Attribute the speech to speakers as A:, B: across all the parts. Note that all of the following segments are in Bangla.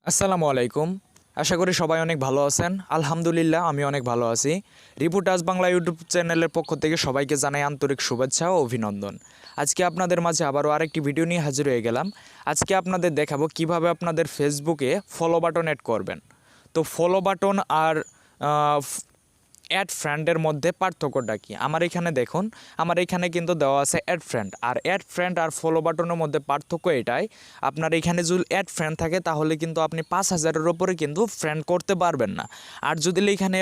A: আসসালামু আলাইকুম। আশা করি সবাই অনেক ভালো আছেন। আলহামদুলিল্লাহ আমি অনেক ভালো আছি। রিপোর্টাস বাংলা ইউটিউব চ্যানেলের পক্ষ থেকে সবাইকে জানাই আন্তরিক শুভেচ্ছা ও অভিনন্দন। আজকে আপনাদের মাঝে আবারও আরেকটি ভিডিও নিয়ে হাজির হয়ে গেলাম। আজকে আপনাদের দেখাবো কিভাবে আপনাদের ফেসবুকে ফলো বাটন অ্যাড করবেন। তো ফলো বাটন আর অ্যাড ফ্রেন্ডের মধ্যে পার্থক্যটা কি? আমার এখানে দেখুন, আমার এখানে কিন্তু দেওয়া আছে অ্যাড ফ্রেন্ড। আর অ্যাড ফ্রেন্ড আর ফলো বাটনের মধ্যে পার্থক্য এটাই, আপনার এখানে যদি অ্যাড ফ্রেন্ড থাকে তাহলে কিন্তু আপনি 5,000-এর ওপরে কিন্তু ফ্রেন্ড করতে পারবেন না। আর যদি এখানে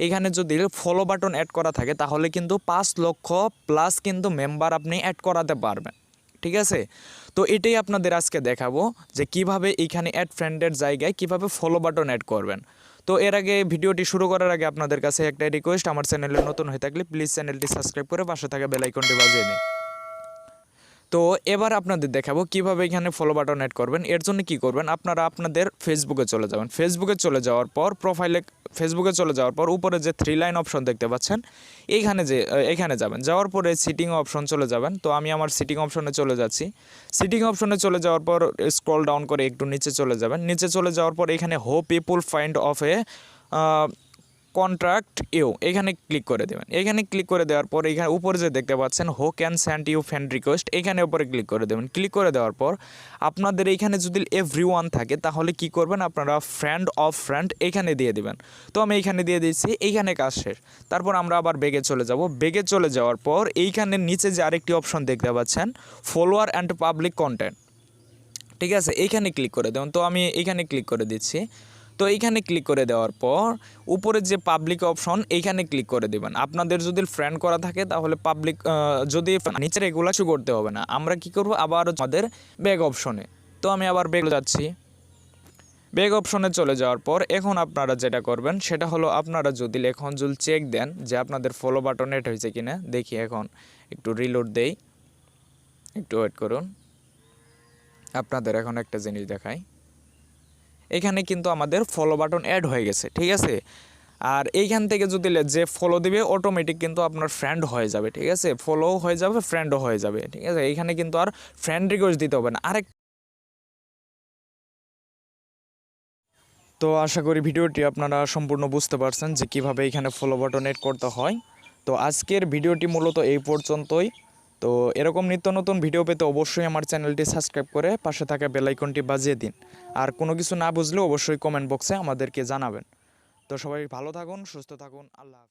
A: এখানে যদি ফলো বাটন অ্যাড করা থাকে তাহলে কিন্তু 5 লক্ষ প্লাস কিন্তু মেম্বার আপনি অ্যাড করাতে পারবেন। ঠিক আছে, তো এটাই আপনাদের আজকে দেখাবো যে কিভাবে এখানে অ্যাড ফ্রেন্ডের জায়গায় কিভাবে ফলো বাটন অ্যাড করবেন। তো এর আগে ভিডিওটি শুরু করার আগে আপনাদের কাছে একটা রিকোয়েস্ট, আমার চ্যানেলে নতুন হয়ে থাকলে প্লিজ চ্যানেলটি সাবস্ক্রাইব করে পাশে থাকা বেল আইকনটি বাজিয়ে নিন। তো এবার আপনাদের দেখাবো কিভাবে এখানে ফলো বাটন অ্যাড করবেন। এর জন্য কি করবেন, আপনারা আপনাদের ফেসবুকে চলে যাবেন। ফেসবুকে চলে যাওয়ার পর ফেসবুকে চলে যাওয়ার পর উপরে যে 3 লাইন অপশন দেখতে পাচ্ছেন এখানে যাবেন। যাওয়ার পরে সিটিং অপশন চলে যাবেন। তো আমি আমার সিটিং অপশনে চলে যাচ্ছি। সিটিং অপশনে চলে যাওয়ার পর স্ক্রল ডাউন করে একটু নিচে চলে যাবেন। নিচে চলে যাওয়ার পর এখানে who people find of a contract you, এখানে ক্লিক করে দেবেন। এখানে ক্লিক করে দেওয়ার পর এখানে উপরে যে দেখতে পাচ্ছেন who can send you friend request, এখানে উপরে ক্লিক করে দেবেন। ক্লিক করে দেওয়ার পর আপনাদের এইখানে যদি এভরিওয়ান থাকে তাহলে কি করবেন, আপনারা ফ্রেন্ড অফ ফ্রেন্ড এখানে দিয়ে দিবেন। তো আমি এইখানে দিয়ে দিচ্ছি, এইখানে কাজ শেষ। তারপর আমরা আবার বেগে চলে যাব। বেগে চলে যাওয়ার পর এইখানে নিচে যে আরেকটি অপশন দেখতে পাচ্ছেন ফলোয়ার অ্যান্ড পাবলিক কন্টেন্ট, ঠিক আছে, এইখানে ক্লিক করে দেবেন। তো আমি এইখানে ক্লিক করে দিচ্ছি। তো এইখানে ক্লিক করে দেওয়ার পর উপরে যে পাবলিক অপশন এইখানে ক্লিক করে দেবেন। আপনাদের যদি ফ্রেন্ড করা থাকে তাহলে পাবলিক, যদি নিচের এগুলো কিছু করতে হবে না। আমরা কি করব, আবার আমাদের ব্যাক অপশনে। তো আমি আবার ব্যাক যাচ্ছি। ব্যাক অপশনে চলে যাওয়ার পর এখন আপনারা যেটা করবেন সেটা হলো, আপনারা যদি এখন চেক দেন যে আপনাদের ফলো বাটন এড হয়েছে কিনা, দেখি এখন একটু রিলোড দেই, একটু ওয়েট করুন। আপনাদের এখন একটা জিনিস দেখাই, এখানে কিন্তু আমাদের ফলো বাটন অ্যাড হয়ে গেছে, ঠিক আছে। আর এইখান থেকে যদি যে ফলো দিবে অটোমেটিক কিন্তু আপনার ফ্রেন্ড হয়ে যাবে, ঠিক আছে, ফলো হয়ে যাবে, ফ্রেন্ডও হয়ে যাবে, ঠিক আছে। এইখানে কিন্তু আর ফ্রেন্ড রিকোয়েস্ট দিতে হবে না। তো আশা করি ভিডিওটি আপনারা সম্পূর্ণ বুঝতে পারছেন যে কিভাবে এখানে ফলো বাটন অ্যাড করতে হয়। তো আজকের ভিডিওটি মূলত এই পর্যন্তই। তো এরকম নিত্য নতুন ভিডিও পেতে অবশ্যই আমার চ্যানেলটি সাবস্ক্রাইব করে পাশে থাকা বেল আইকনটি বাজিয়ে দিন। আর কোনো কিছু না বুঝলে অবশ্যই কমেন্ট বক্সে আমাদেরকে জানাবেন। তো সবাই ভালো থাকুন, সুস্থ থাকুন, আল্লাহ হাফেজ।